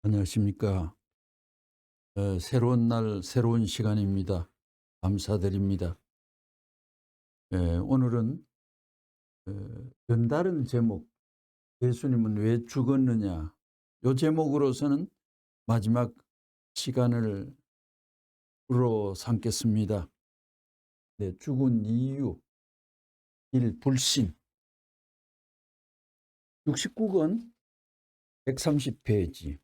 안녕하십니까. 새로운 날, 새로운 시간입니다. 감사드립니다. 오늘은 별다른 제목, 예수님은 왜 죽었느냐. 이 제목으로서는 마지막 시간을 으로 삼겠습니다. 네, 죽은 이유, 1. 불신. 69권 130페이지.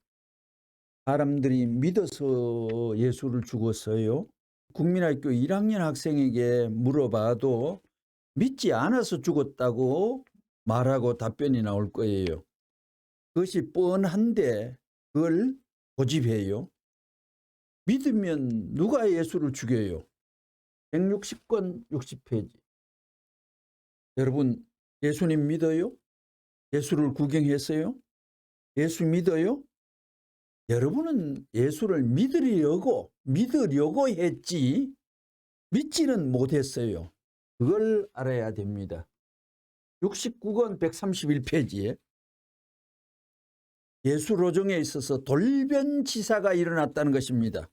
사람들이 믿어서 예수를 죽었어요. 국민학교 1학년 학생에게 물어봐도 믿지 않아서 죽었다고 말하고 답변이 나올 거예요. 그것이 뻔한데 그걸 고집해요. 믿으면 누가 예수를 죽여요? 160권 60페이지. 여러분, 예수님 믿어요? 예수를 구경했어요? 예수 믿어요? 여러분은 예수를 믿으려고 했지 믿지는 못했어요. 그걸 알아야 됩니다. 69권 131페이지에 예수 로정에 있어서 돌변치사가 일어났다는 것입니다.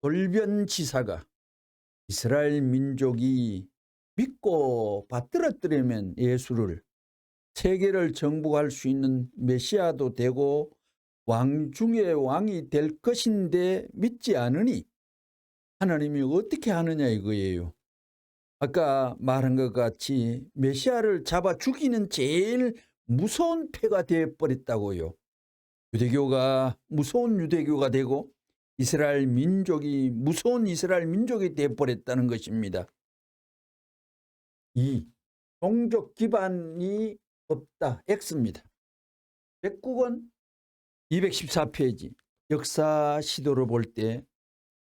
돌변치사가 이스라엘 민족이 믿고 받들었더라면 예수를 세계를 정복할 수 있는 메시아도 되고 왕 중의 왕이 될 것인데 믿지 않으니 하나님이 어떻게 하느냐 이거예요. 아까 말한 것 같이 메시아를 잡아 죽이는 제일 무서운 패가 되어버렸다고요. 유대교가 무서운 유대교가 되고 이스라엘 민족이 무서운 이스라엘 민족이 되어버렸다는 것입니다. 2. 종족 기반이 없다. X입니다. 109권 214페이지. 역사 시도를 볼 때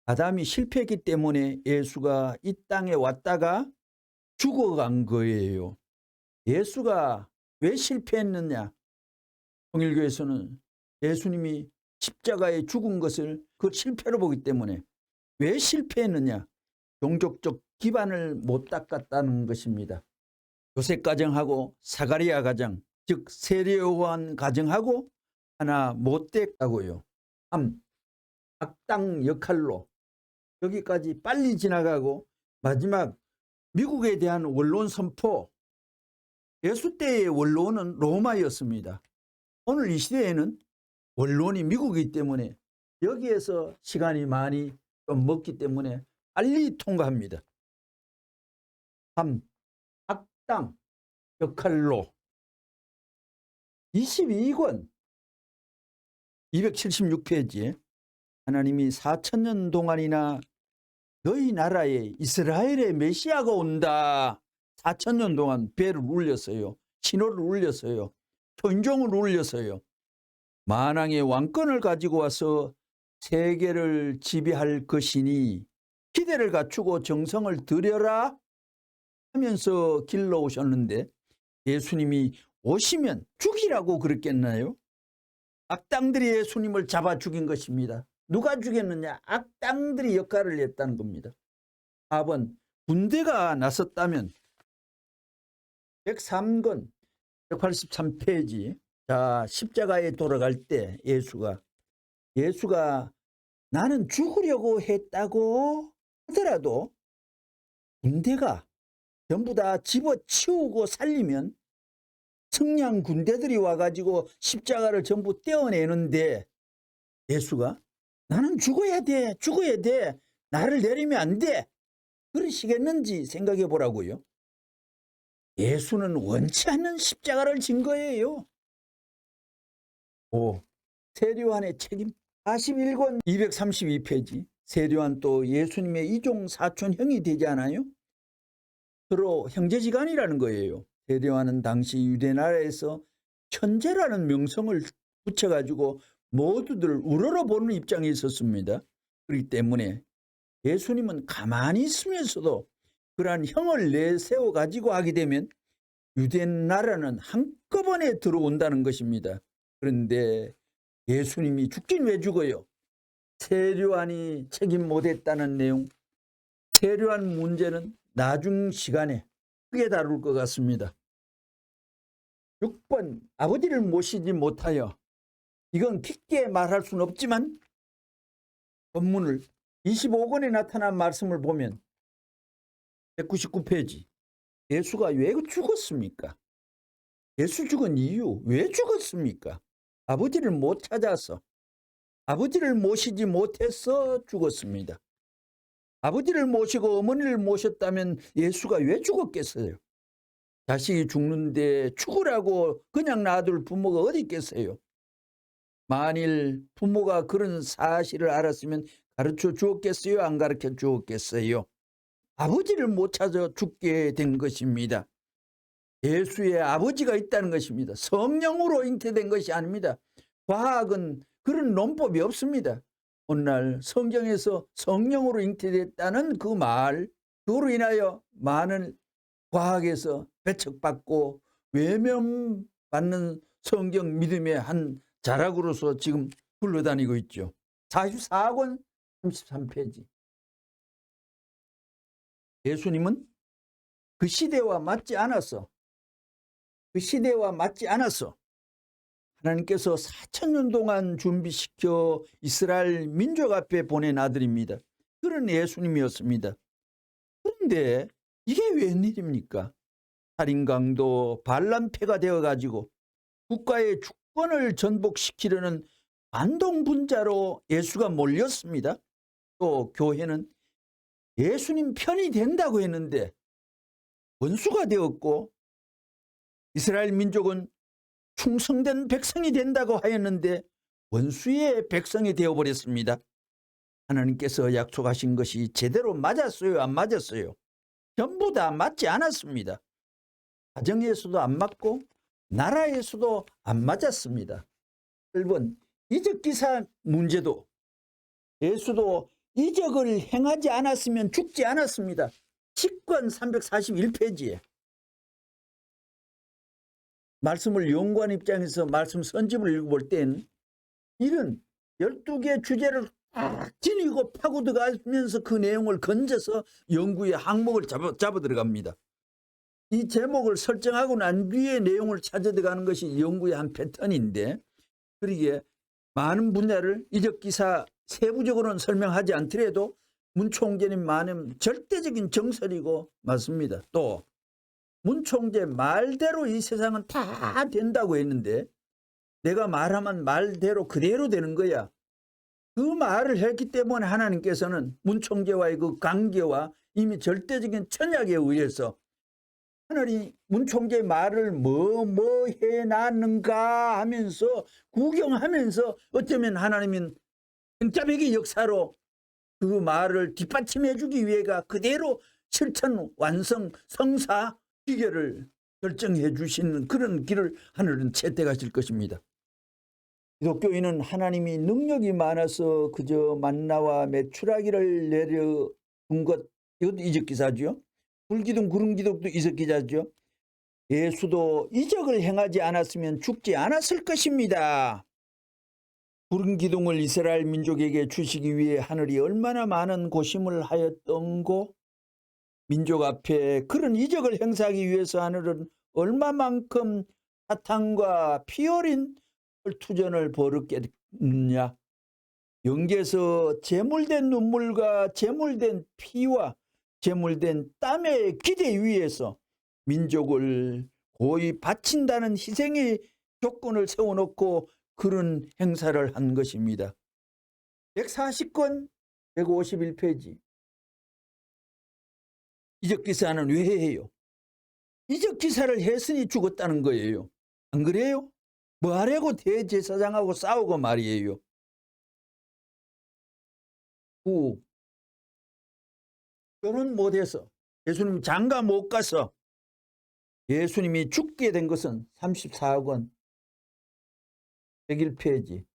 아담이 실패했기 때문에 예수가 이 땅에 왔다가 죽어간 거예요. 예수가 왜 실패했느냐? 통일교에서는 예수님이 십자가에 죽은 것을 그 실패로 보기 때문에 왜 실패했느냐? 종족적 기반을 못 닦았다는 것입니다. 요셉 가정하고 사가리아 가정, 즉 세례요한 가정하고 하나 못 됐다고요. 3. 악당 역할로 여기까지 빨리 지나가고 마지막 미국에 대한 원론 선포. 예수 때의 원론은 로마였습니다. 오늘 이 시대에는 원론이 미국이기 때문에 여기에서 시간이 많이 좀 먹기 때문에 빨리 통과합니다. 3. 악당 역할로 22권 276페이지에 하나님이 4천년 동안이나 너희 나라에 이스라엘의 메시아가 온다. 4천년 동안 배를 울렸어요. 신호를 울렸어요. 표인종을 울렸어요. 만왕의 왕권을 가지고 와서 세계를 지배할 것이니 기대를 갖추고 정성을 들여라 하면서 길러오셨는데 예수님이 오시면 죽이라고 그랬겠나요? 악당들이 예수님을 잡아 죽인 것입니다. 누가 죽였느냐? 악당들이 역할을 했다는 겁니다. 4번 군대가 나섰다면 103권 183페이지. 자, 십자가에 돌아갈 때 예수가 나는 죽으려고 했다고 하더라도 군대가 전부 다 집어치우고 살리면 성냥 군대들이 와가지고 십자가를 전부 떼어내는데 예수가 나는 죽어야 돼. 나를 내리면 안 돼. 그러시겠는지 생각해 보라고요. 예수는 원치 않는 십자가를 진 거예요. 5. 세례요한의 책임. 41권 232페이지. 세례요한 또 예수님의 이종 사촌 형이 되지 않아요? 서로 형제지간이라는 거예요. 세례요한은 당시 유대 나라에서 천재라는 명성을 붙여가지고 모두들 우러러보는 입장에 있었습니다. 그렇기 때문에 예수님은 가만히 있으면서도 그러한 형을 내세워 가지고 하게 되면 유대 나라는 한꺼번에 들어온다는 것입니다. 그런데 예수님이 죽긴 왜 죽어요? 세례요한이 책임 못했다는 내용. 세례요한 문제는 나중 시간에 크게 다룰 것 같습니다. 6번 아버지를 모시지 못하여 이건 깊게 말할 수는 없지만 본문을 25권에 나타난 말씀을 보면 199페이지 예수가 왜 죽었습니까? 예수 죽은 이유 왜 죽었습니까? 아버지를 못 찾아서 아버지를 모시지 못해서 죽었습니다. 아버지를 모시고 어머니를 모셨다면 예수가 왜 죽었겠어요? 자식이 죽는데 죽으라고 그냥 놔둘 부모가 어디 있겠어요? 만일 부모가 그런 사실을 알았으면 가르쳐 주었겠어요? 안 가르쳐 주었겠어요? 아버지를 못 찾아 죽게 된 것입니다. 예수의 아버지가 있다는 것입니다. 성령으로 잉태된 것이 아닙니다. 과학은 그런 논법이 없습니다. 오늘날 성경에서 성령으로 잉태됐다는 그 말, 그로 인하여 많은 과학에서 배척받고 외면받는 성경 믿음의 한 자락으로서 지금 굴러다니고 있죠. 44권 33페이지. 예수님은 그 시대와 맞지 않아서 하나님께서 4,000년 동안 준비시켜 이스라엘 민족 앞에 보낸 아들입니다. 그런 예수님이었습니다. 그런데 이게 웬일입니까? 살인강도 반란패가 되어가지고 국가의 주권을 전복시키려는 반동분자로 예수가 몰렸습니다. 또 교회는 예수님 편이 된다고 했는데 원수가 되었고, 이스라엘 민족은 충성된 백성이 된다고 하였는데 원수의 백성이 되어버렸습니다. 하나님께서 약속하신 것이 제대로 맞았어요? 안 맞았어요? 전부 다 맞지 않았습니다. 가정에서도 안 맞고 나라에서도 안 맞았습니다. 1번 이적기사 문제도 예수도 이적을 행하지 않았으면 죽지 않았습니다. 10권 341페이지에 말씀을 연구한 입장에서 말씀 선집을 읽어볼 땐 이런 12개 주제를 지니고 파고 들어가면서 그 내용을 건져서 연구의 항목을 잡아 들어갑니다. 이 제목을 설정하고 난 뒤에 내용을 찾아 들어가는 것이 연구의 한 패턴인데, 그러기에 많은 분야를 이적기사 세부적으로는 설명하지 않더라도 문 총재님 말은 절대적인 정설이고 맞습니다. 또 문 총재 말대로 이 세상은 다 된다고 했는데 내가 말하면 말대로 그대로 되는 거야. 그 말을 했기 때문에 하나님께서는 문 총재와의 그 관계와 이미 절대적인 천약에 의해서 하늘이 문 총재의 말을 뭐 해놨는가 하면서 구경하면서 어쩌면 하나님은 등자백의 역사로 그 말을 뒷받침해 주기 위해가 그대로 실천 완성 성사 기계를 결정해 주시는 그런 길을 하늘은 채택하실 것입니다. 기독교인은 하나님이 능력이 많아서 그저 만나와 메추라기를 내려준 것, 이것도 이적기사죠. 불기둥 구름기둥도 이적기사죠. 예수도 이적을 행하지 않았으면 죽지 않았을 것입니다. 구름기둥을 이스라엘 민족에게 주시기 위해 하늘이 얼마나 많은 고심을 하였던고, 민족 앞에 그런 이적을 행사하기 위해서 하늘은 얼마만큼 사탕과 피 어린 투전을 벌였겠느냐. 영계에서 제물된 눈물과 제물된 피와 제물된 땀의 기대 위에서 민족을 고이 바친다는 희생의 조건을 세워놓고 그런 행사를 한 것입니다. 140권 151페이지. 이적기사는 왜 해요? 이적기사를 했으니 죽었다는 거예요. 안 그래요? 뭐 하려고 대제사장하고 싸우고 말이에요. 결혼 못해서 예수님 장가 못 가서 예수님이 죽게 된 것은 34권 101페이지.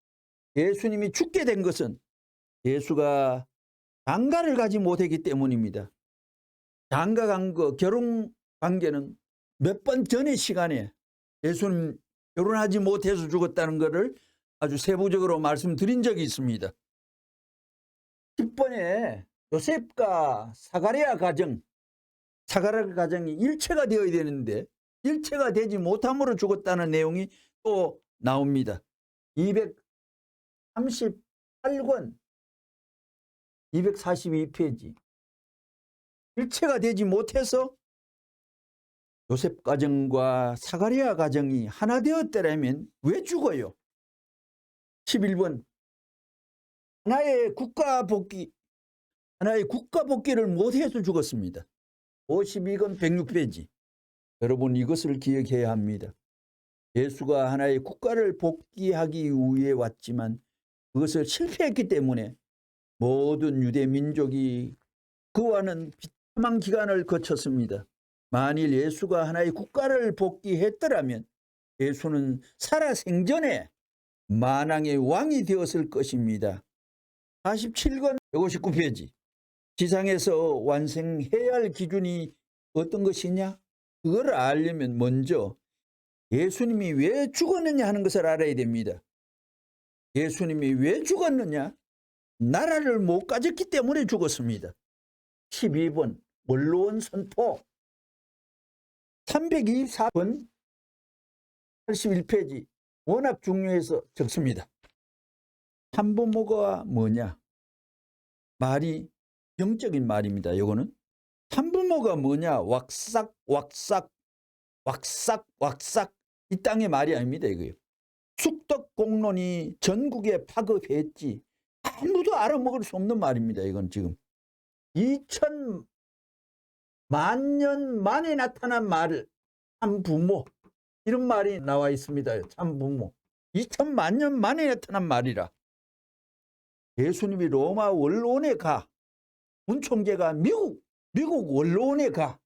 예수님이 죽게 된 것은 예수가 장가를 가지 못했기 때문입니다. 장가 간 거, 결혼 관계는 몇 번 전의 시간에 예수님 결혼하지 못해서 죽었다는 것을 아주 세부적으로 말씀드린 적이 있습니다. 10번에 요셉과 사가랴 가정이 일체가 되어야 되는데 일체가 되지 못함으로 죽었다는 내용이 또 나옵니다. 38권 242페이지. 일체가 되지 못해서 요셉 가정과 사가랴 가정이 하나 되었더라면 왜 죽어요? 11번 하나의 국가 복귀를 못해서 죽었습니다. 52권 106페이지. 여러분 이것을 기억해야 합니다. 예수가 하나의 국가를 복귀하기 위해 왔지만 그것을 실패했기 때문에 모든 유대 민족이 그와는 비참한 기간을 거쳤습니다. 만일 예수가 하나의 국가를 복귀했더라면 예수는 살아생전에 만왕의 왕이 되었을 것입니다. 47권 159페이지. 지상에서 완성해야 할 기준이 어떤 것이냐? 그걸 알려면 먼저 예수님이 왜 죽었느냐 하는 것을 알아야 됩니다. 예수님이 왜 죽었느냐? 나라를 못 가졌기 때문에 죽었습니다. 12번 원로원 선포. 324번 81페이지. 워낙 중요해서 적습니다. 참부모가 뭐냐? 말이 영적인 말입니다. 이거는 참부모가 뭐냐? 왁삭 이 땅의 말이 아닙니다. 이거요. 숙덕공론이 전국에 파급했지. 아무도 알아먹을 수 없는 말입니다. 이건 지금 2000만 년 만에 나타난 말을 참부모 이런 말이 나와 있습니다. 참부모 2000만 년 만에 나타난 말이라. 예수님이 로마 원로원에 가. 문총재가 미국 원로원에 가.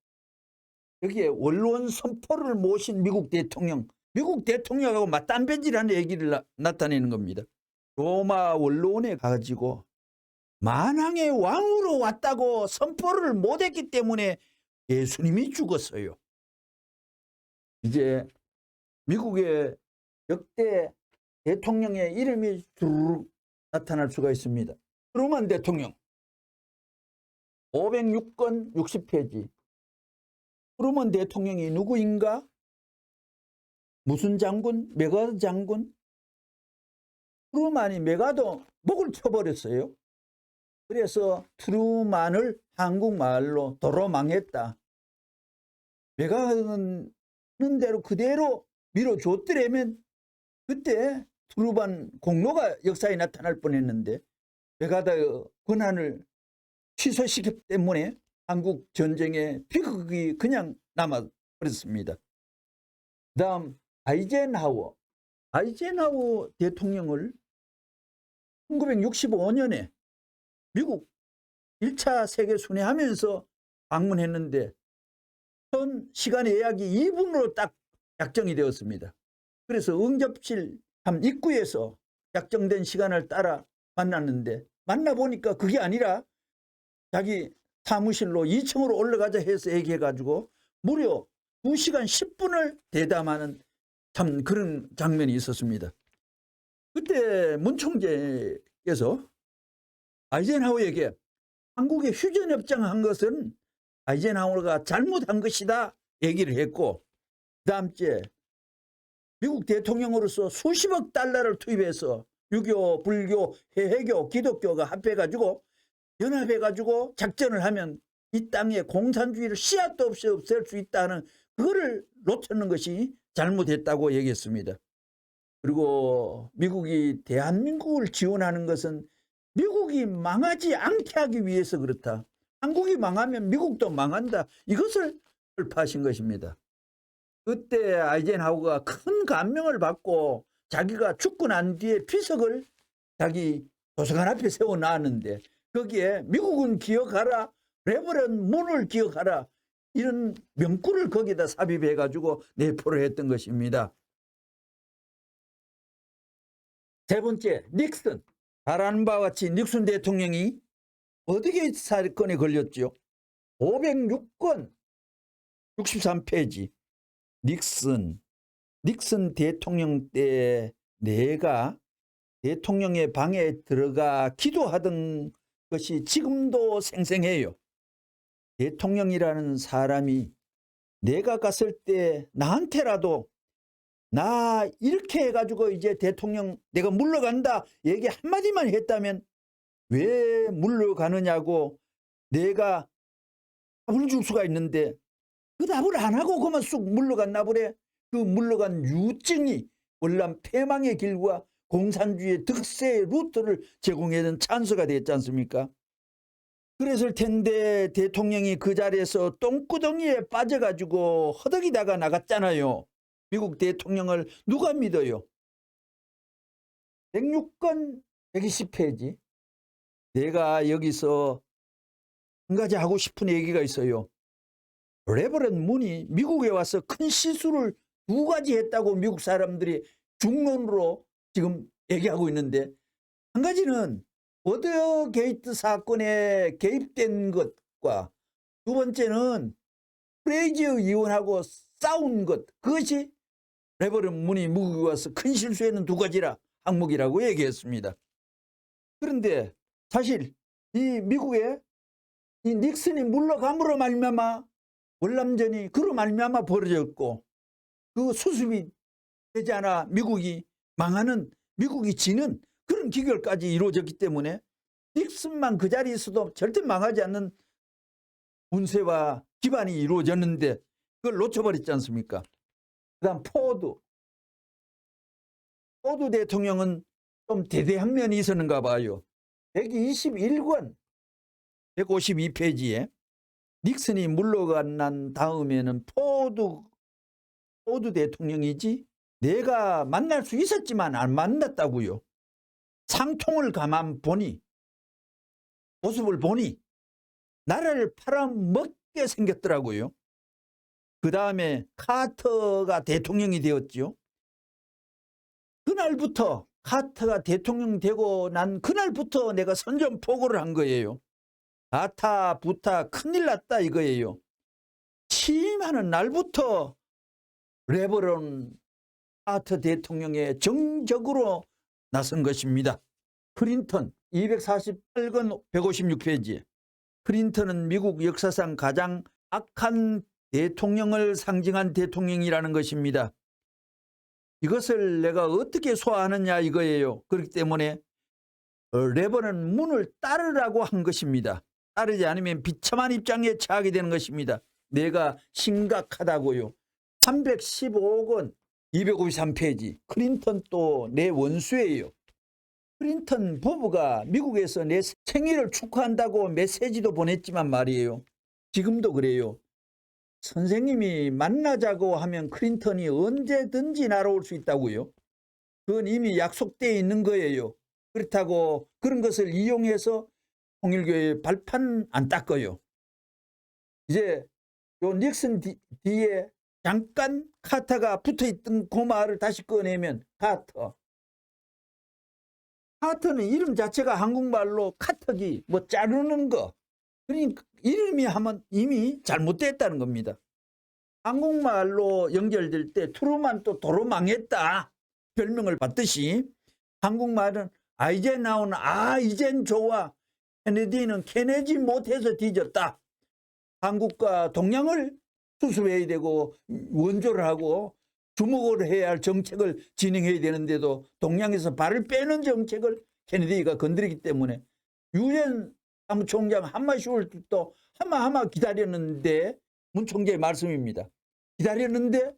여기에 원로원 선포를 모신 미국 대통령하고 맞담배질하는 얘기를 나타내는 겁니다. 로마 원로원에 가가지고 만왕의 왕으로 왔다고 선포를 못했기 때문에 예수님이 죽었어요. 이제 미국의 역대 대통령의 이름이 쭉 나타날 수가 있습니다. 트루먼 대통령 506권 60페이지. 트루먼 대통령이 누구인가? 무슨 장군? 메가더 장군? 트루먼이 메가더 목을 쳐버렸어요. 그래서 트루먼을 한국말로 도로 망했다. 메가더는 하는 대로 그대로 밀어줬더라면 그때 트루먼 공로가 역사에 나타날 뻔했는데 메가더의 권한을 취소시켰기 때문에 한국 전쟁의 비극이 그냥 남아버렸습니다. 그 다음 아이젠하워 대통령을 1965년에 미국 1차 세계순회하면서 방문했는데 전 시간 예약이 2분으로 딱 약정이 되었습니다. 그래서 응접실 입구에서 약정된 시간을 따라 만났는데 만나보니까 그게 아니라 자기 사무실로 2층으로 올라가자 해서 얘기해가지고 무려 2시간 10분을 대담하는 참 그런 장면이 있었습니다. 그때 문 총재께서 아이젠하워에게 한국에 휴전 협정한 것은 아이젠하워가 잘못한 것이다 얘기를 했고 그 다음 주에 미국 대통령으로서 수십억 달러를 투입해서 유교, 불교, 해외교, 기독교가 합해가지고 연합해가지고 작전을 하면 이 땅에 공산주의를 씨앗도 없이 없앨 수 있다는 그거를 놓쳤는 것이 잘못했다고 얘기했습니다. 그리고 미국이 대한민국을 지원하는 것은 미국이 망하지 않게 하기 위해서 그렇다. 한국이 망하면 미국도 망한다. 이것을 설파하신 것입니다. 그때 아이젠하워가 큰 감명을 받고 자기가 죽고 난 뒤에 비석을 자기 도서관 앞에 세워놨는데 거기에 미국은 기억하라, 레버런 문을 기억하라 이런 명구를 거기다 삽입해가지고 내포를 했던 것입니다. 세 번째, 닉슨. 잘 아는 바와 같이 닉슨 대통령이 어떻게 사건에 걸렸죠? 506건 63페이지. 닉슨 대통령 때 내가 대통령의 방에 들어가 기도하던 것이 지금도 생생해요. 대통령이라는 사람이 내가 갔을 때 나한테라도 나 이렇게 해가지고 이제 대통령 내가 물러간다 얘기 한마디만 했다면 왜 물러가느냐고 내가 답을 줄 수가 있는데 그 답을 안 하고 그만 쑥 물러갔나 보래. 그 물러간 유증이 월남 폐망의 길과 공산주의의 득세의 루트를 제공해준 찬스가 됐지 않습니까? 그랬을 텐데 대통령이 그 자리에서 똥구덩이에 빠져가지고 허덕이다가 나갔잖아요. 미국 대통령을 누가 믿어요? 106건 120페이지. 내가 여기서 한 가지 하고 싶은 얘기가 있어요. 레버런 문이 미국에 와서 큰 실수를 2가지 했다고 미국 사람들이 중론으로 지금 얘기하고 있는데, 한 가지는 워터게이트 사건에 개입된 것과 두 번째는 프레이저 의원하고 싸운 것, 그것이 레버런 문이 미국에 와서 큰 실수에는 2가지라 항목이라고 얘기했습니다. 그런데 사실 이 미국에 이 닉슨이 물러감으로 말미암아 월남전이 그로 말미암아 벌어졌고, 그 수습이 되지 않아 미국이 망하는, 미국이 지는 그런 기결까지 이루어졌기 때문에 닉슨만 그 자리에 있어도 절대 망하지 않는 운세와 기반이 이루어졌는데 그걸 놓쳐버렸지 않습니까? 그 다음 포드 대통령은 좀 대대한 면이 있었는가 봐요. 121권 152페이지에 닉슨이 물러간 다음에는 포드 대통령이지 내가 만날 수 있었지만 안 만났다고요. 상통을 가만 보니, 모습을 보니 나라를 팔아먹게 생겼더라고요. 그 다음에 카터가 대통령이 되었죠. 그날부터, 카터가 대통령 되고 난 그날부터 내가 선전포고를 한 거예요. 아타 부타 큰일 났다 이거예요. 취임하는 날부터 레버런 카터 대통령의 정적으로 나선 것입니다. 클린턴 248권 156페이지. 클린턴은 미국 역사상 가장 악한 대통령을 상징한 대통령이라는 것입니다. 이것을 내가 어떻게 소화하느냐 이거예요. 그렇기 때문에 레버런 문을 따르라고 한 것입니다. 따르지 않으면 비참한 입장에 처하게 되는 것입니다. 내가 심각하다고요. 315권 253페이지. 클린턴 또 내 원수예요. 클린턴 부부가 미국에서 내 생일을 축하한다고 메시지도 보냈지만 말이에요. 지금도 그래요. 선생님이 만나자고 하면 클린턴이 언제든지 날아올 수 있다고요. 그건 이미 약속되어 있는 거예요. 그렇다고 그런 것을 이용해서 통일교회 발판 안 닦아요. 이제 요 닉슨 뒤에 잠깐 카터가 붙어있던 그 말을 다시 꺼내면 카터는 이름 자체가 한국말로 카터기, 뭐 자르는 거. 그러니까 이름이 하면 이미 잘못됐다는 겁니다. 한국말로 연결될 때 트루만 또 도로 망했다 별명을 받듯이 한국말은 이제 나오는 이젠 좋아, 케네디는 케네디 못해서 뒤졌다. 한국과 동양을 수습해야 되고 원조를 하고 주목을 해야 할 정책을 진행해야 되는데도 동양에서 발을 빼는 정책을 케네디가 건드리기 때문에 유엔 사무총장 한마쇼울도 하마하마 기다렸는데, 문 총재의 말씀입니다. 기다렸는데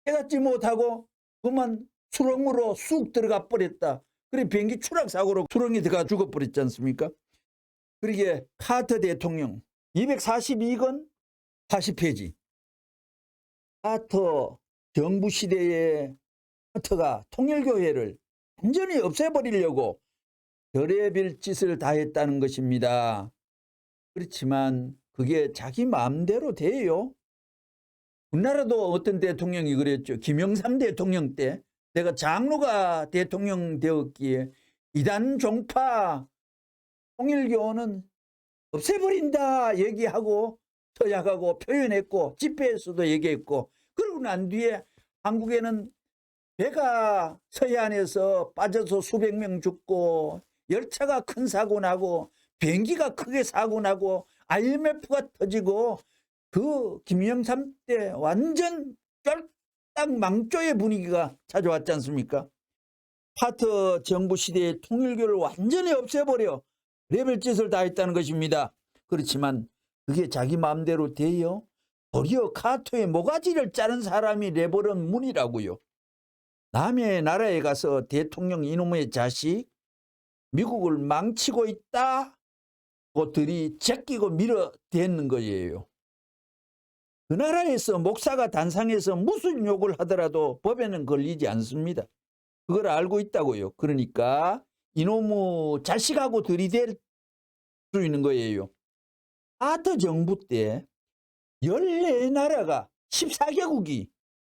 깨닫지 못하고 그만 수렁으로 쑥 들어가 버렸다. 그래 비행기 추락 사고로 수렁에 들어가 죽어버렸지 않습니까? 그러게 카터 대통령 242건 40페이지. 카터 정부 시대에 카터가 통일교회를 완전히 없애버리려고 별의별 짓을 다 했다는 것입니다. 그렇지만 그게 자기 마음대로 돼요. 우리나라도 어떤 대통령이 그랬죠. 김영삼 대통령 때 내가 장로가 대통령 되었기에 이단 종파 통일교는 없애버린다 얘기하고 서약하고 표현했고 집회에서도 얘기했고, 그러고 난 뒤에 한국에는 배가 서해안에서 빠져서 수백 명 죽고 열차가 큰 사고 나고 비행기가 크게 사고 나고 IMF가 터지고 그 김영삼 때 완전 딱 망조의 분위기가 찾아왔지 않습니까? 카터 정부 시대의 통일교를 완전히 없애버려 레벨짓을 다 했다는 것입니다. 그렇지만 그게 자기 마음대로 돼요? 도리어 카터의 모가지를 자른 사람이 레버런 문이라고요. 남의 나라에 가서 대통령 이놈의 자식 미국을 망치고 있다 고 들이 제끼고 밀어대는 거예요. 그 나라에서 목사가 단상에서 무슨 욕을 하더라도 법에는 걸리지 않습니다. 그걸 알고 있다고요. 그러니까 이놈의 자식하고 들이댈 수 있는 거예요. 카터 정부 때 14나라가 14개국이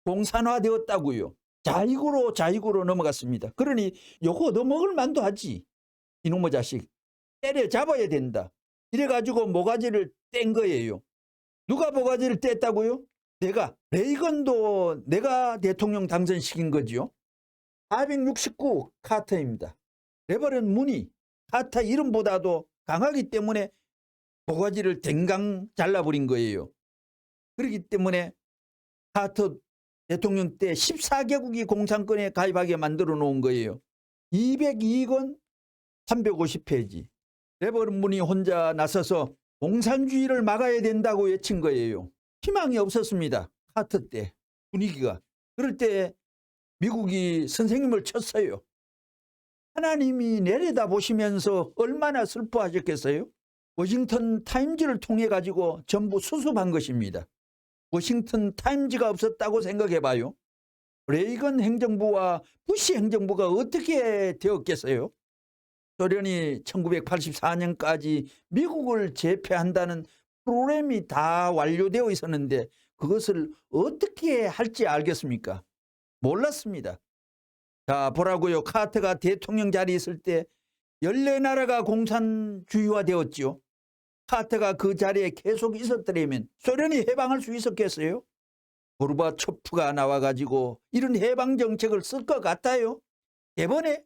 공산화되었다고요. 자익으로 넘어갔습니다. 그러니 요거 얻어먹을 만도 하지. 이놈의 자식 때려잡아야 된다. 이래가지고 모가지를 뗀 거예요. 누가 모가지를 뗐다고요? 레이건도 내가 대통령 당선시킨 거지요. 469 카터입니다. 레버런 문이 카터 이름보다도 강하기 때문에 모가지를 댕강 잘라버린 거예요. 그렇기 때문에 카터 대통령 때 14개국이 공산권에 가입하게 만들어 놓은 거예요. 202권 350페이지. 레버런 문이 혼자 나서서 공산주의를 막아야 된다고 외친 거예요. 희망이 없었습니다. 카터 때 분위기가. 그럴 때 미국이 선생님을 쳤어요. 하나님이 내려다보시면서 얼마나 슬퍼하셨겠어요? 워싱턴 타임즈를 통해 가지고 전부 수습한 것입니다. 워싱턴 타임즈가 없었다고 생각해 봐요. 레이건 행정부와 부시 행정부가 어떻게 되었겠어요? 소련이 1984년까지 미국을 제패한다는 프로그램이 다 완료되어 있었는데 그것을 어떻게 할지 알겠습니까? 몰랐습니다. 자, 보라고요. 카터가 대통령 자리에 있을 때 14나라가 공산주의화 되었지요. 카터가 그 자리에 계속 있었더라면 소련이 해방할 수 있었겠어요? 고르바초프가 나와가지고 이런 해방 정책을 쓸 것 같아요. 이번에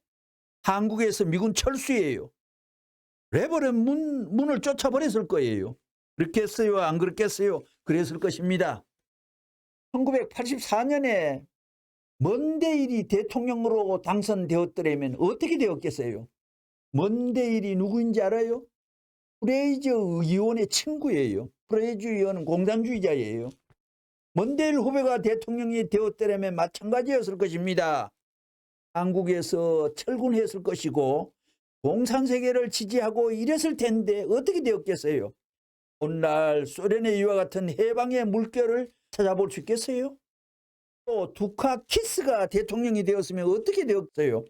한국에서 미군 철수예요. 레버런 문을 쫓아버렸을 거예요. 그렇겠어요? 안 그렇겠어요? 그랬을 것입니다. 1984년에 먼데일이 대통령으로 당선되었더라면 어떻게 되었겠어요? 먼데일이 누구인지 알아요? 프레이저 의원의 친구예요. 프레이저 의원은 공산주의자예요. 먼데일 후보가 대통령이 되었더라면 마찬가지였을 것입니다. 한국에서 철군했을 것이고 공산세계를 지지하고 이랬을 텐데 어떻게 되었겠어요? 오늘날 소련의 이와 같은 해방의 물결을 찾아볼 수 있겠어요? 또 두카키스가 대통령이 되었으면 어떻게 되었어요?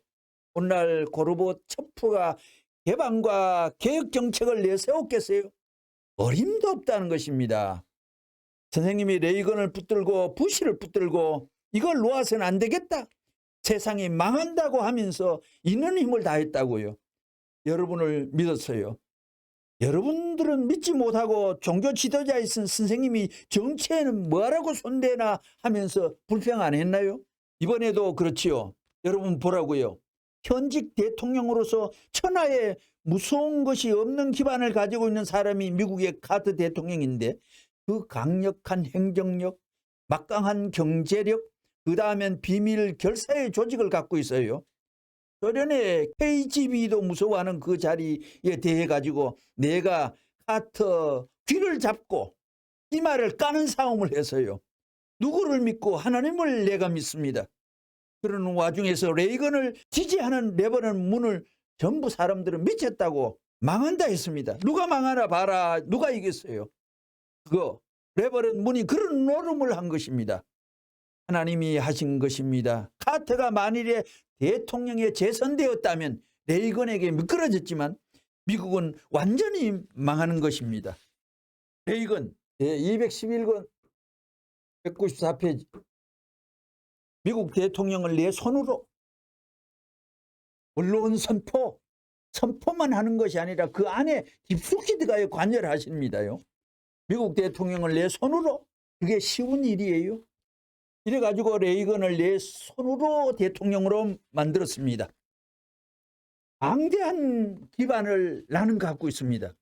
오늘날 고르바초프가 개방과 개혁 정책을 내세웠겠어요? 어림도 없다는 것입니다. 선생님이 레이건을 붙들고 부시를 붙들고 이걸 놓아서는 안 되겠다. 세상이 망한다고 하면서 있는 힘을 다했다고요. 여러분을 믿었어요. 여러분들은 믿지 못하고 종교 지도자에 있은 선생님이 정치에는 뭐라고 손대나 하면서 불평 안 했나요? 이번에도 그렇지요. 여러분 보라고요. 현직 대통령으로서 천하에 무서운 것이 없는 기반을 가지고 있는 사람이 미국의 카터 대통령인데 그 강력한 행정력, 막강한 경제력, 그 다음엔 비밀 결사의 조직을 갖고 있어요. 소련의 KGB도 무서워하는 그 자리에 대해 가지고 내가 카터 귀를 잡고 이마를 까는 싸움을 해서요. 누구를 믿고 하나님을 내가 믿습니다. 그러는 와중에서 레이건을 지지하는 레버런 문을 전부 사람들은 미쳤다고 망한다 했습니다. 누가 망하나 봐라. 누가 이겼어요? 그거 레버런 문이 그런 노름을 한 것입니다. 하나님이 하신 것입니다. 카터가 만일에 대통령에 재선되었다면 레이건에게 미끄러졌지만 미국은 완전히 망하는 것입니다. 레이건 211권 194페이지. 미국 대통령을 내 손으로 언론 선포만 하는 것이 아니라 그 안에 깊숙이 들어가요. 관여를 하십니다요. 미국 대통령을 내 손으로, 그게 쉬운 일이에요. 이래가지고 레이건을 내 손으로 대통령으로 만들었습니다. 방대한 기반을 나는 갖고 있습니다.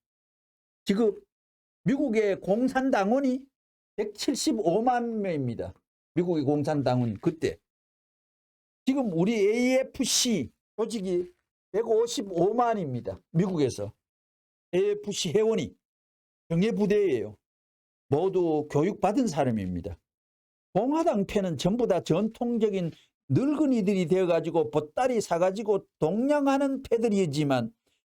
지금 미국의 공산당원이 175만 명입니다. 미국의 공산당은 그때. 지금 우리 AFC 조직이 155만입니다. 미국에서. AFC 회원이 정예부대예요. 모두 교육받은 사람입니다. 공화당 패는 전부 다 전통적인 늙은이들이 되어가지고 보따리 사가지고 동냥하는 패들이지만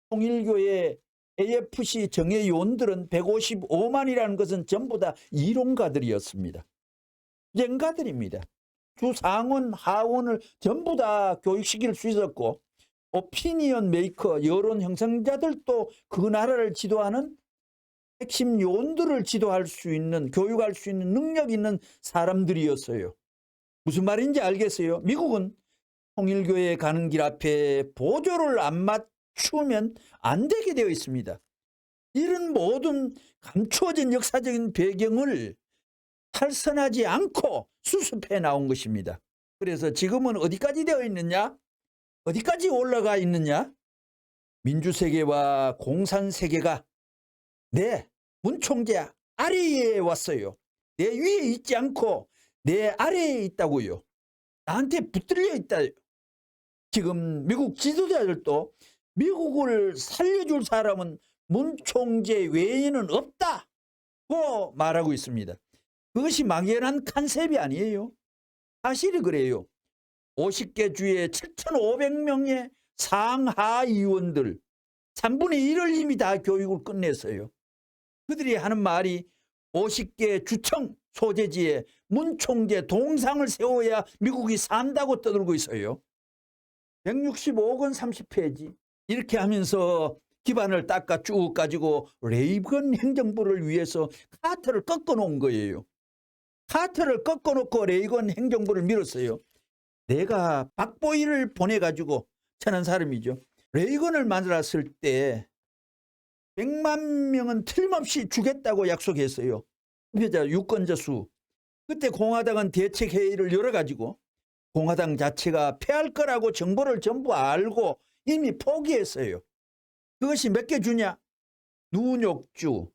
통일교의 AFC 정예요원들은 155만이라는 것은 전부 다 이론가들이었습니다. 연가들입니다. 주상원, 하원을 전부 다 교육시킬 수 있었고 오피니언 메이커, 여론 형성자들도 그 나라를 지도하는 핵심 요원들을 지도할 수 있는, 교육할 수 있는 능력 있는 사람들이었어요. 무슨 말인지 알겠어요? 미국은 통일교회에 가는 길 앞에 보조를 안 맞추면 안 되게 되어 있습니다. 이런 모든 감추어진 역사적인 배경을 탈선하지 않고 수습해 나온 것입니다. 그래서 지금은 어디까지 되어 있느냐? 어디까지 올라가 있느냐? 민주세계와 공산세계가 내 문총재 아래에 왔어요. 내 위에 있지 않고 내 아래에 있다고요. 나한테 붙들려 있다. 지금 미국 지도자들도 미국을 살려줄 사람은 문총재 외에는 없다고 말하고 있습니다. 그것이 막연한 컨셉이 아니에요. 사실이 그래요. 50개 주에 7,500명의 상하 의원들 3분의 1을 이미 다 교육을 끝냈어요. 그들이 하는 말이 50개 주청 소재지에 문총재 동상을 세워야 미국이 산다고 떠들고 있어요. 165억 원 30페이지. 이렇게 하면서 기반을 닦아 쭉 가지고 레이건 행정부를 위해서 카터를 꺾어놓은 거예요. 카터를 꺾어놓고 레이건 행정부를 밀었어요. 내가 박보일을 보내가지고 천한 사람이죠. 레이건을 만들었을 때 100만 명은 틀림없이 주겠다고 약속했어요. 투표자 유권자 수. 그때 공화당은 대책회의를 열어가지고 공화당 자체가 패할 거라고 정보를 전부 알고 이미 포기했어요. 그것이 몇 개 주냐? 뉴욕주,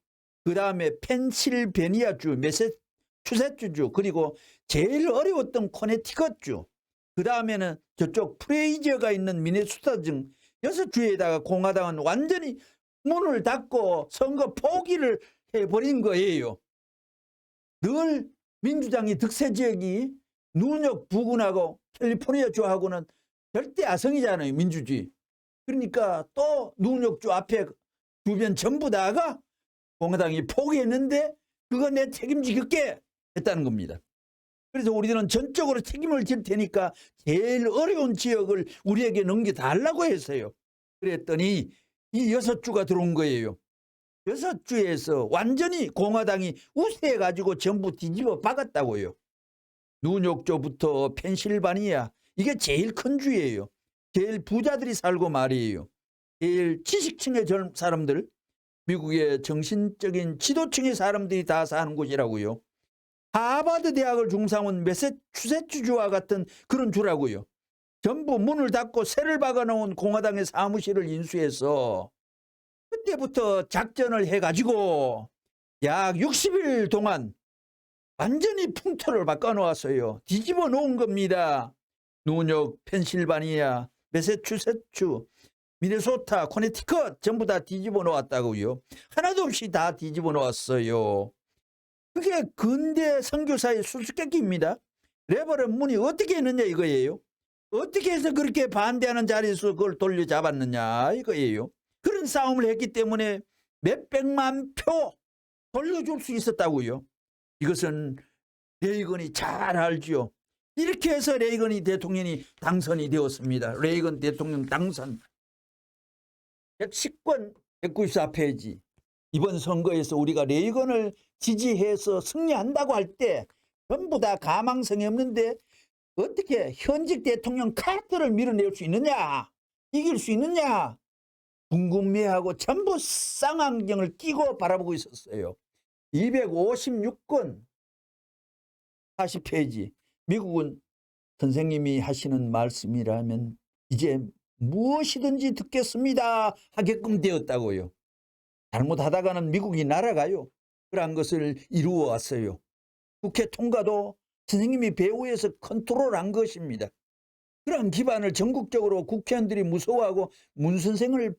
그 다음에 펜실베니아주, 매사추세츠주, 그리고 제일 어려웠던 코네티컷주, 그 다음에는 저쪽 프레이저가 있는 미네소타 등 6주에다가 공화당은 완전히 문을 닫고 선거 포기를 해버린 거예요. 늘 민주당이 득세 지역이 뉴욕 부근하고 캘리포니아 주하고는 절대 아성이잖아요. 민주주의. 그러니까 또 뉴욕주 앞에 주변 전부 다가 공화당이 포기했는데 그거 내 책임지겠게 했다는 겁니다. 그래서 우리들은 전적으로 책임을 질 테니까 제일 어려운 지역을 우리에게 넘겨달라고 했어요. 그랬더니 이 6주가 들어온 거예요. 6주에서 완전히 공화당이 우세해가지고 전부 뒤집어 박았다고요. 뉴욕주부터 펜실바니아, 이게 제일 큰 주예요. 제일 부자들이 살고 말이에요. 제일 지식층의 사람들, 미국의 정신적인 지도층의 사람들이 다 사는 곳이라고요. 하버드 대학을 중상은 매사추세츠주와 같은 그런 주라고요. 전부 문을 닫고 새를 박아놓은 공화당의 사무실을 인수해서 그때부터 작전을 해가지고 약 60일 동안 완전히 풍토를 바꿔놓았어요. 뒤집어 놓은 겁니다. 뉴욕, 펜실바니아, 매사추세츠, 미네소타, 코네티컷 전부 다 뒤집어 놓았다고요. 하나도 없이 다 뒤집어 놓았어요. 그게 근대 선교사의 수수께끼입니다. 레버런 문이 어떻게 했느냐 이거예요. 어떻게 해서 그렇게 반대하는 자리에서 그걸 돌려잡았느냐 이거예요. 그런 싸움을 했기 때문에 몇백만 표 돌려줄 수 있었다고요. 이것은 레이건이 잘 알죠. 이렇게 해서 레이건이 대통령이 당선이 되었습니다. 레이건 대통령 당선. 110권 194페이지. 이번 선거에서 우리가 레이건을 지지해서 승리한다고 할 때 전부 다 가망성이 없는데 어떻게 현직 대통령 카터를 밀어낼 수 있느냐, 이길 수 있느냐 궁금해하고 전부 쌍안경을 끼고 바라보고 있었어요. 256권 40페이지. 미국은 선생님이 하시는 말씀이라면 이제 무엇이든지 듣겠습니다 하게끔 되었다고요. 잘못하다가는 미국이 날아가요. 그러한 것을 이루어 왔어요. 국회 통과도 선생님이 배후에서 컨트롤한 것입니다. 그러한 기반을 전국적으로 국회의원들이 무서워하고 문 선생을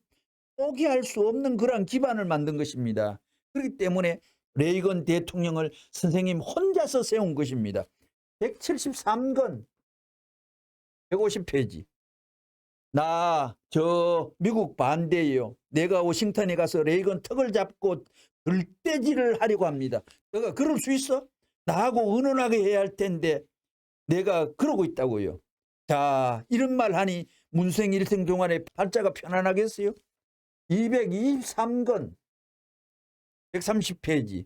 포기할 수 없는 그러한 기반을 만든 것입니다. 그렇기 때문에 레이건 대통령을 선생님 혼자서 세운 것입니다. 173권 150페이지. 나 저 미국 반대예요. 내가 워싱턴에 가서 레이건 턱을 잡고 들떼질을 하려고 합니다. 내가 그럴 수 있어? 나하고 의논하게 해야 할 텐데 내가 그러고 있다고요. 자, 이런 말 하니 문수행 일생 동안에 팔자가 편안하겠어요? 223권 130페이지.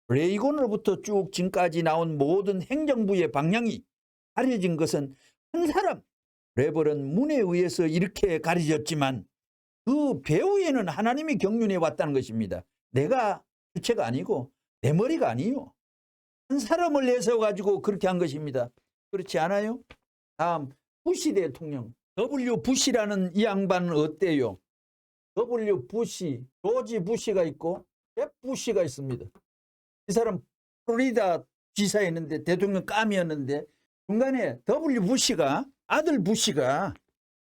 레이건으로부터 쭉 지금까지 나온 모든 행정부의 방향이 가려진 것은 한 사람 레버런 문에 의해서 이렇게 가려졌지만 그 배후에는 하나님이 경륜해 왔다는 것입니다. 내가 주체가 아니고 내 머리가 아니요. 한 사람을 내세워 가지고 그렇게 한 것입니다. 그렇지 않아요? 다음 부시 대통령. W 부시라는 이 양반은 어때요? W 부시, 조지 부시가 있고 잽 부시가 있습니다. 이 사람 플로리다 지사였는데 대통령 감이었는데 중간에 W 부시가 아들 부시가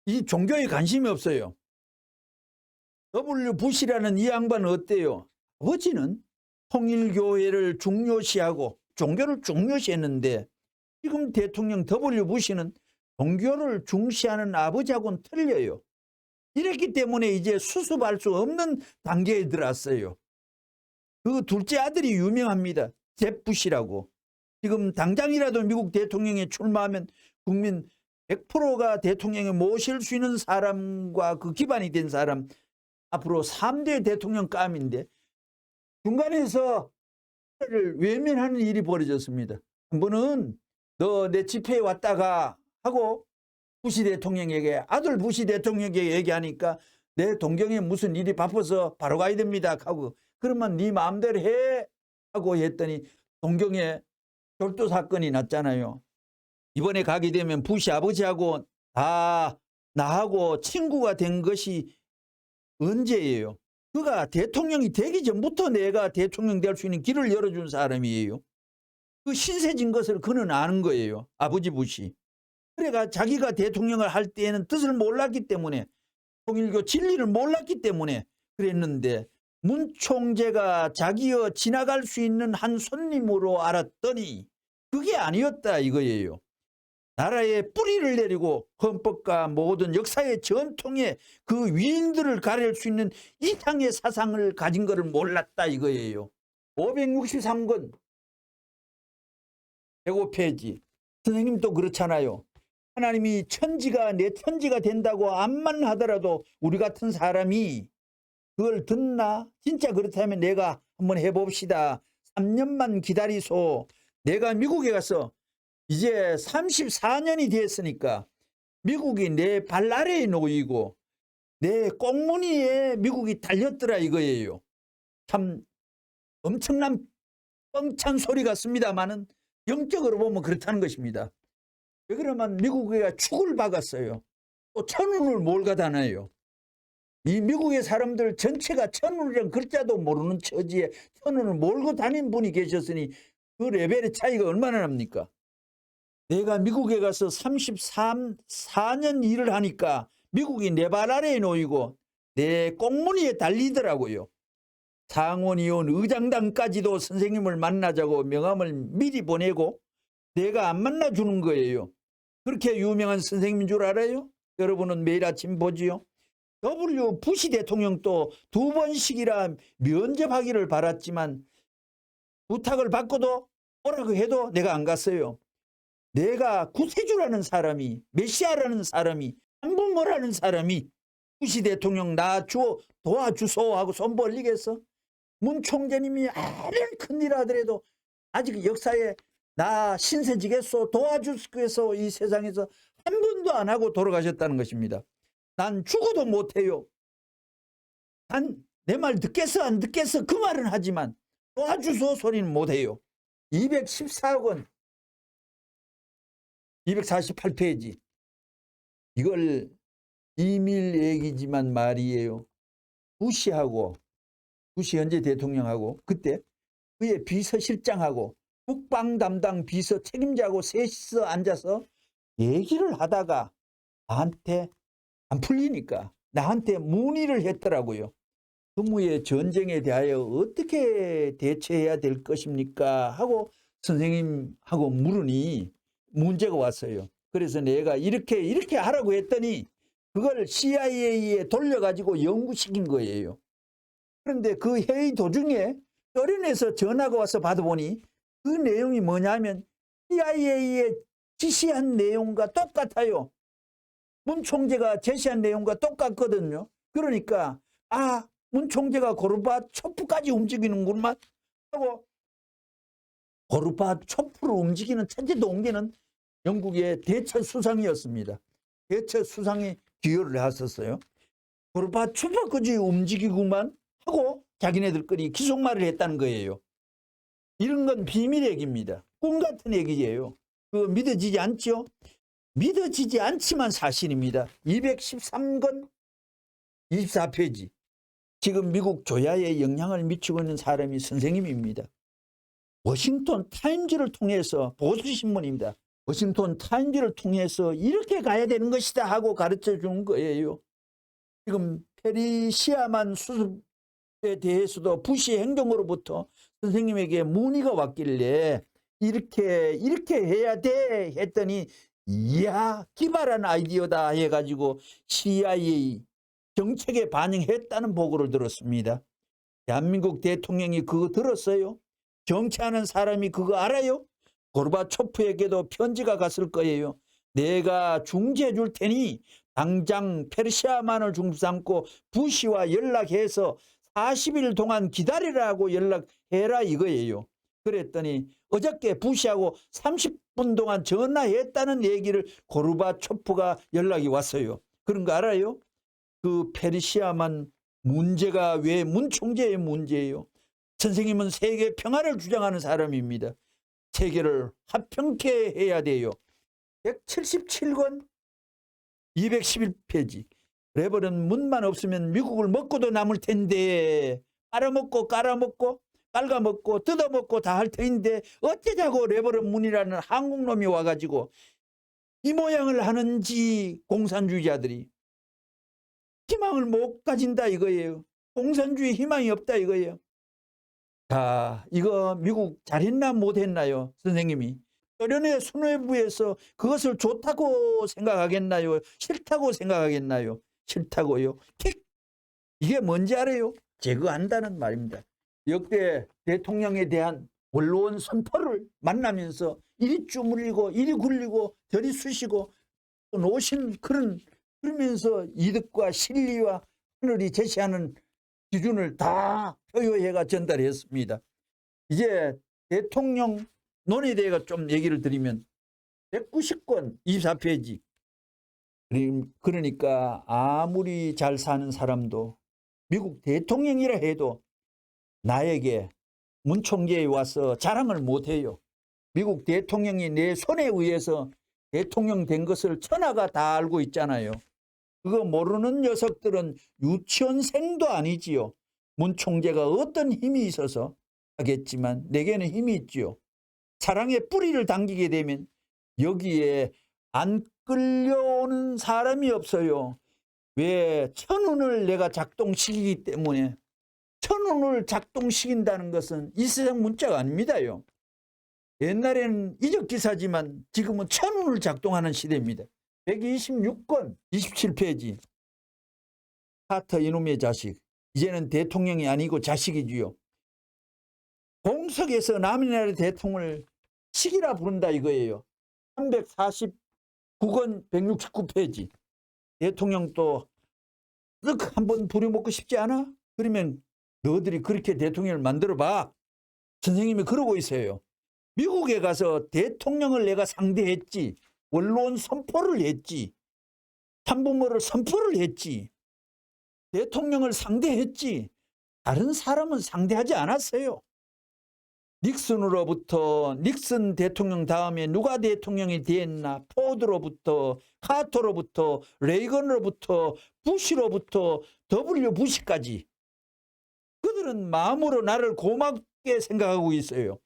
이 종교에 관심이 없어요. W 부시라는 이 양반은 어때요? 아버지는 통일교회를 중요시하고 종교를 중요시했는데 지금 대통령 W 부시는 종교를 중시하는 아버지하고는 틀려요. 이랬기 때문에 이제 수습할 수 없는 단계에 들어왔어요. 그 둘째 아들이 유명합니다. 잽 부시라고. 지금 당장이라도 미국 대통령에 출마하면 국민 100%가 대통령에 모실 수 있는 사람과 그 기반이 된 사람, 앞으로 3대 대통령 감인데 중간에서 외면하는 일이 벌어졌습니다. 한 번은 너 내 집회에 왔다가 하고 부시 대통령에게, 아들 부시 대통령에게 얘기하니까 내 동경에 무슨 일이 바빠서 바로 가야 됩니다 하고, 그러면 네 마음대로 해 하고 했더니 동경에 절도 사건이 났잖아요. 이번에 가게 되면 부시 아버지하고 다 나하고 친구가 된 것이 언제예요? 그가 대통령이 되기 전부터 내가 대통령 될 수 있는 길을 열어준 사람이에요. 그 신세진 것을 그는 아는 거예요. 아버지 부시. 그래가 자기가 대통령을 할 때에는 뜻을 몰랐기 때문에, 통일교 진리를 몰랐기 때문에 그랬는데, 문 총재가 자기여 지나갈 수 있는 한 손님으로 알았더니 그게 아니었다 이거예요. 나라의 뿌리를 내리고 헌법과 모든 역사의 전통에 그 위인들을 가릴 수 있는 이상의 사상을 가진 것을 몰랐다 이거예요. 563권 105페이지. 선생님도 그렇잖아요. 하나님이 천지가 내 천지가 된다고 암만 하더라도 우리 같은 사람이 그걸 듣나? 진짜 그렇다면 내가 한번 해봅시다. 3년만 기다리소. 내가 미국에 가서 이제 34년이 됐으니까 미국이 내 발 아래에 놓이고 내 꽁무니에 미국이 달렸더라 이거예요. 참 엄청난 뻥찬 소리 같습니다만은 영적으로 보면 그렇다는 것입니다. 왜 그러면 미국에 축을 박았어요. 또 천운을 몰가다나요. 이 미국의 사람들 전체가 천운이란 글자도 모르는 처지에 천운을 몰고 다닌 분이 계셨으니 그 레벨의 차이가 얼마나 납니까? 내가 미국에 가서 34년 일을 하니까 미국이 내 발 아래에 놓이고 내 꽁무니에 달리더라고요. 상원의원 의장단까지도 선생님을 만나자고 명함을 미리 보내고 내가 안 만나주는 거예요. 그렇게 유명한 선생님인 줄 알아요? 여러분은 매일 아침 보지요? W 부시 대통령도 2번씩이나 면접하기를 바랐지만 부탁을 받고도 오라고 해도 내가 안 갔어요. 내가 구세주라는 사람이, 메시아라는 사람이, 한분모라는 사람이 부시 대통령 나 도와주소 하고 손 벌리겠어? 문 총재님이 아무리 큰일 하더라도 아직 역사에 나 신세지겠소, 도와주겠소, 이 세상에서 한 번도 안 하고 돌아가셨다는 것입니다. 난 죽어도 못해요. 난 내 말 듣겠어 안 듣겠어 그 말은 하지만 도와주소 소리는 못해요. 214권 248페이지. 이걸 비밀 얘기지만 말이에요. 부시 현재 대통령하고 그때 그의 비서실장하고 국방 담당 비서 책임자하고 셋이서 앉아서 얘기를 하다가 나한테 안 풀리니까 나한테 문의를 했더라고요. 그무의 전쟁에 대하여 어떻게 대처해야 될 것입니까? 하고 선생님하고 물으니 문제가 왔어요. 그래서 내가 이렇게 하라고 했더니 그걸 CIA에 돌려가지고 연구시킨 거예요. 그런데 그 회의 도중에 소련에서 전화가 와서 받아보니 그 내용이 뭐냐면 CIA에 지시한 내용과 똑같아요. 문 총재가 제시한 내용과 똑같거든요. 그러니까 문 총재가 고르바초프까지 움직이는구만 하고 고르바초프를 움직이는 천재 동기는 영국의 대처 수상이었습니다. 대처 수상이 기여를 했었어요. 고르바초프까지 움직이구만 하고 자기네들끼리 기속말을 했다는 거예요. 이런 건 비밀 얘기입니다. 꿈 같은 얘기예요. 그거 믿어지지 않죠? 믿어지지 않지만 사실입니다. 213권 24페이지. 지금 미국 조야에 영향을 미치고 있는 사람이 선생님입니다. 워싱턴 타임즈를 통해서 보수신문입니다. 워싱턴 타임즈를 통해서 이렇게 가야 되는 것이다 하고 가르쳐 준 거예요. 지금 페리시아만 수습에 대해서도 부시 행정으로부터 선생님에게 문의가 왔길래 이렇게 해야 돼 했더니 이야 기발한 아이디어다 해가지고 CIA 정책에 반영했다는 보고를 들었습니다. 대한민국 대통령이 그거 들었어요? 정치하는 사람이 그거 알아요? 고르바초프에게도 편지가 갔을 거예요. 내가 중재해 줄 테니 당장 페르시아만을 중심 삼고 부시와 연락해서 40일 동안 기다리라고 연락해라 이거예요. 그랬더니 어저께 부시하고 30분 동안 전화했다는 얘기를 고르바초프가 연락이 왔어요. 그런 거 알아요? 그 페르시아만 문제가 왜 문 총재의 문제예요? 선생님은 세계 평화를 주장하는 사람입니다. 세계를 화평케 해야 돼요. 177권 211페이지. 레버는 문만 없으면 미국을 먹고도 남을 텐데 빨아먹고 깔아먹고 깔아먹고 뜯어먹고 다 할 터인데 어쩌자고 레버는 문이라는 한국놈이 와가지고 이 모양을 하는지 공산주의자들이 희망을 못 가진다 이거예요. 공산주의 희망이 없다 이거예요. 자, 이거 미국 잘했나 못했나요? 선생님이 소련의 수뇌부에서 그것을 좋다고 생각하겠나요? 싫다고 생각하겠나요? 싫다고요. 이게 뭔지 알아요? 제거한다는 말입니다. 역대 대통령에 대한 원로원 선포를 만나면서 이리 주물리고 이리 굴리고 저리 쑤시고 노신 그러면서 이득과 실리와 하늘이 제시하는 기준을 다 표효해가 전달했습니다. 이제 대통령 논의에 대해 좀 얘기를 드리면 190권 24페이지. 그러니까 아무리 잘 사는 사람도 미국 대통령이라 해도 나에게 문 총재에 와서 자랑을 못해요. 미국 대통령이 내 손에 의해서 대통령 된 것을 천하가 다 알고 있잖아요. 그거 모르는 녀석들은 유치원생도 아니지요. 문 총재가 어떤 힘이 있어서 하겠지만 내게는 힘이 있지요. 사랑의 뿌리를 당기게 되면 여기에 안 끌려오는 사람이 없어요. 왜? 천운을 내가 작동시키기 때문에. 천운을 작동시킨다는 것은 이 세상 문자가 아닙니다요. 옛날에는 이적기사지만 지금은 천운을 작동하는 시대입니다. 126권 27페이지. 카터 이놈의 자식. 이제는 대통령이 아니고 자식이지요. 공석에서 남의 나라 대통령을 식이라 부른다 이거예요. 349권 169페이지. 대통령 또 한번 부려먹고 싶지 않아? 그러면 너희들이 그렇게 대통령을 만들어봐. 선생님이 그러고 있어요. 미국에 가서 대통령을 내가 상대했지. 원로원 선포를 했지. 참부모를 선포를 했지. 대통령을 상대했지. 다른 사람은 상대하지 않았어요. 닉슨으로부터 닉슨 대통령 다음에 누가 대통령이 됐나? 포드로부터 카터로부터 레이건으로부터 부시로부터 W 부시까지 그들은 마음으로 나를 고맙게 생각하고 있어요.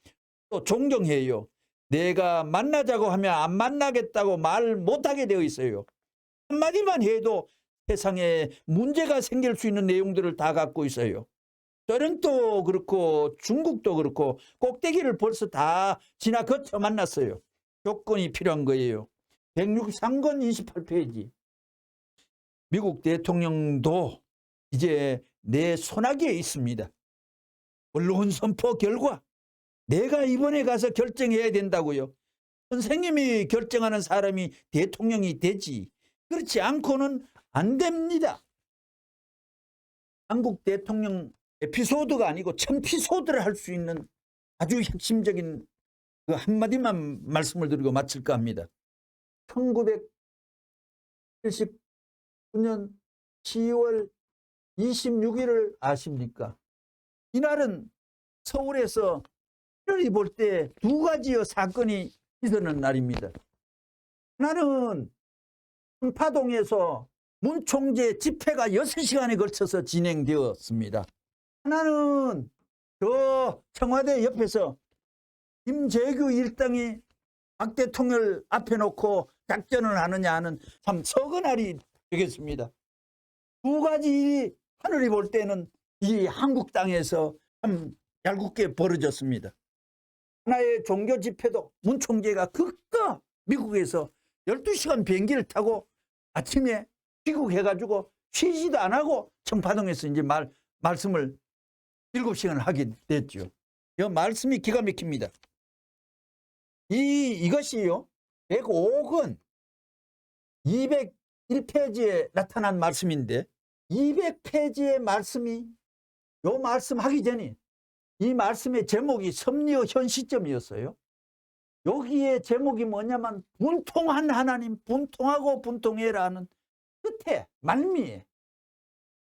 또 존경해요. 내가 만나자고 하면 안 만나겠다고 말 못하게 되어 있어요. 한마디만 해도 세상에 문제가 생길 수 있는 내용들을 다 갖고 있어요. 소련도 그렇고 중국도 그렇고 꼭대기를 벌써 다 지나 거쳐 만났어요. 조건이 필요한 거예요. 163권 28페이지. 미국 대통령도 이제 내 손아귀에 있습니다. 언론 선포 결과 내가 이번에 가서 결정해야 된다고요. 선생님이 결정하는 사람이 대통령이 되지. 그렇지 않고는 안 됩니다. 한국 대통령 에피소드가 아니고 천피소드를 할 수 있는 아주 핵심적인 그 한마디만 말씀을 드리고 마칠까 합니다. 1979년 10월 26일을 아십니까? 이날은 서울에서 하늘이 볼 때 두 가지의 사건이 있었는 날입니다. 하나는 청파동에서 문 총재 집회가 6시간에 걸쳐서 진행되었습니다. 하나는 저 청와대 옆에서 김재규 일당이 박 대통령을 앞에 놓고 작전을 하느냐 하는 참 서거날이 되겠습니다. 두 가지 일이 하늘이 볼 때는 이 한국 땅에서 참 얄궂게 벌어졌습니다. 하나의 종교 집회도 문 총재가 그까 미국에서 12시간 비행기를 타고 아침에 귀국해가지고 쉬지도 안 하고 청파동에서 이제 말씀을 7시간을 하게 됐죠. 이 말씀이 기가 막힙니다. 이것이요. 105권 201페이지에 나타난 말씀인데 200페이지의 말씀이 요 말씀하기 전에 이 말씀의 제목이 섭리의 현 시점이었어요. 여기에 제목이 뭐냐면 분통한 하나님, 분통하고 분통해라 하는 끝에 말미에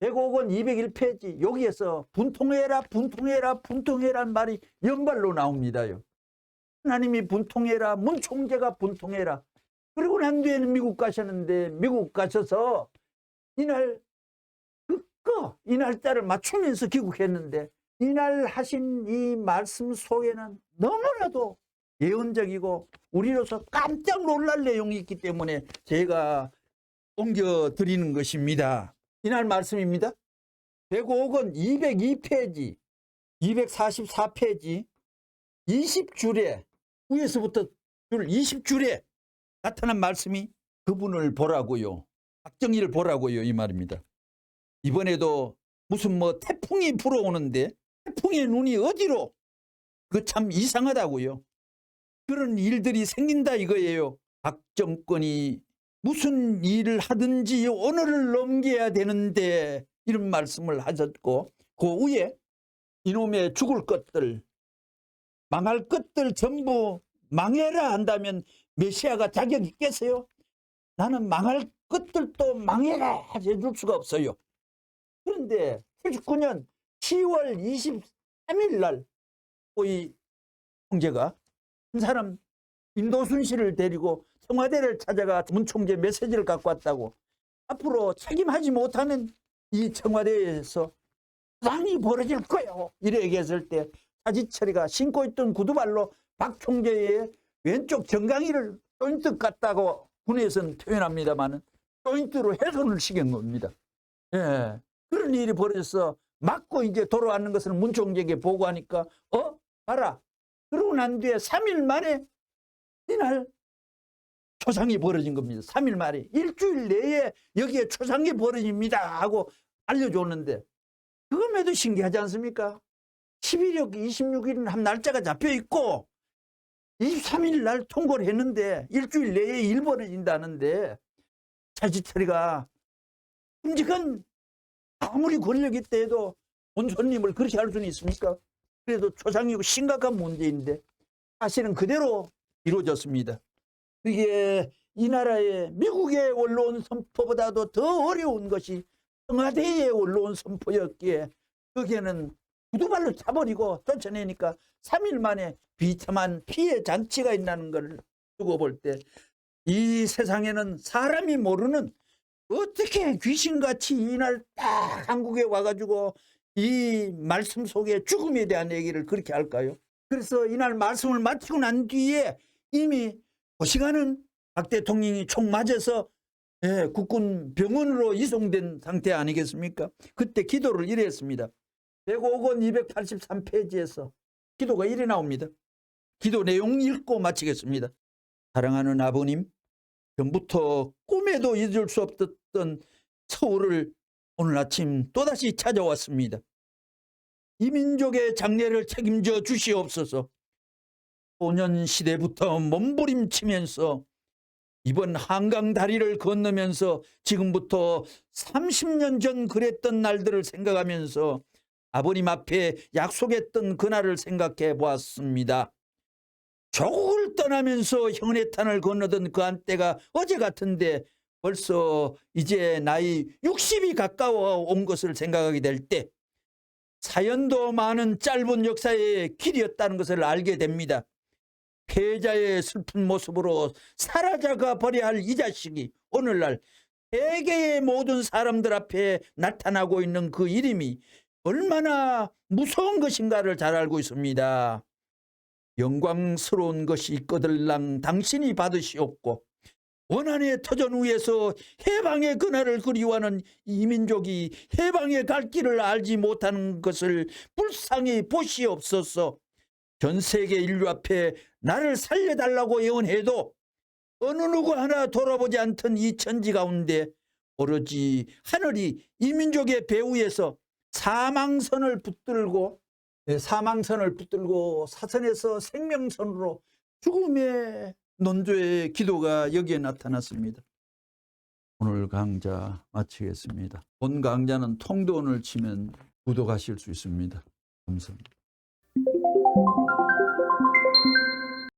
105권 201페이지 여기에서 분통해라 분통해라 분통해라는 말이 연발로 나옵니다요. 하나님이 분통해라, 문 총재가 분통해라. 그리고 난 뒤에는 미국 가셨는데 미국 가셔서 이날 이날짜를 맞추면서 귀국했는데 이날 하신 이 말씀 속에는 너무나도 예언적이고 우리로서 깜짝 놀랄 내용이 있기 때문에 제가 옮겨드리는 것입니다. 이날 말씀입니다. 105권 202페이지 244페이지 20줄에 위에서부터 줄 20줄에 나타난 말씀이 그분을 보라고요. 박정희를 보라고요. 이 말입니다. 이번에도 무슨 뭐 태풍이 불어오는데 태풍의 눈이 어디로? 그 참 이상하다고요. 그런 일들이 생긴다 이거예요. 박 정권이 무슨 일을 하든지 오늘을 넘겨야 되는데 이런 말씀을 하셨고 그 위에 이놈의 죽을 것들 망할 것들 전부 망해라 한다면 메시아가 자격이 있겠어요? 나는 망할 것들도 망해라 해줄 수가 없어요. 그런데 79년 10월 23일 날 이 총재가 한 사람 임도순 씨를 데리고 청와대를 찾아가 문 총재 메시지를 갖고 왔다고 앞으로 책임하지 못하면 이 청와대에서 상이 벌어질 거예요. 이래 얘기했을 때 차지철이가 신고 있던 구두발로 박 총재의 왼쪽 정강이를 조인트 같다고 군에서는 표현합니다만 조인트로 훼손을 시킨 겁니다. 예, 그런 일이 벌어져서 맞고 이제 돌아왔는 것을 문 총재에게 보고하니까 봐라. 그러고 난 뒤에 3일 만에 이날 초상이 벌어진 겁니다. 3일 만에 일주일 내에 여기에 초상이 벌어집니다 하고 알려줬는데 그럼에도 신기하지 않습니까? 11월 26일은 한 날짜가 잡혀있고 23일 날 통보를 했는데 일주일 내에 일 벌어진다는데 차지철이가 끔찍한 아무리 권력이 있다 해도 온 손님을 그렇게 할 수는 있습니까? 그래도 초상이고 심각한 문제인데 사실은 그대로 이루어졌습니다. 이게 이 나라의 미국의 언론 선포보다도 더 어려운 것이 청와대의 언론 선포였기에 거기에는 구두발로 차버리고 쫓아내니까 3일 만에 비참한 피해 잔치가 있다는 걸 두고 볼 때 이 세상에는 사람이 모르는 어떻게 귀신같이 이날 딱 한국에 와가지고 이 말씀 속에 죽음에 대한 얘기를 그렇게 할까요? 그래서 이날 말씀을 마치고 난 뒤에 이미 그 시간은 박 대통령이 총 맞아서 국군 병원으로 이송된 상태 아니겠습니까? 그때 기도를 이래 했습니다. 105권 283페이지에서 기도가 이래 나옵니다. 기도 내용 읽고 마치겠습니다. 사랑하는 아버님, 전부터 꿈에도 잊을 수 없었던 서울을 오늘 아침 또다시 찾아왔습니다. 이 민족의 장래를 책임져 주시옵소서. 소년 시대부터 몸부림치면서 이번 한강 다리를 건너면서 지금부터 30년 전 그랬던 날들을 생각하면서 아버님 앞에 약속했던 그날을 생각해 보았습니다. 조국을 떠나면서 현해탄을 건너던 그 한때가 어제 같은데 벌써 이제 나이 60이 가까워 온 것을 생각하게 될 때 사연도 많은 짧은 역사의 길이었다는 것을 알게 됩니다. 패자의 슬픈 모습으로 사라져가 버려야 할 이 자식이 오늘날 세계의 모든 사람들 앞에 나타나고 있는 그 이름이 얼마나 무서운 것인가를 잘 알고 있습니다. 영광스러운 것이 있거들랑 당신이 받으시옵고 원한의 터전 위에서 해방의 그날을 그리워하는 이 민족이 해방의 갈 길을 알지 못하는 것을 불쌍히 보시옵소서. 전 세계 인류 앞에 나를 살려달라고 예언해도 어느 누구 하나 돌아보지 않던 이 천지 가운데 오로지 하늘이 이 민족의 배후에서 사망선을 붙들고 사선에서 생명선으로 죽음의 논조의 기도가 여기에 나타났습니다. 오늘 강좌 마치겠습니다. 본 강좌는 통도원을 치면 구독하실 수 있습니다. 감사합니다.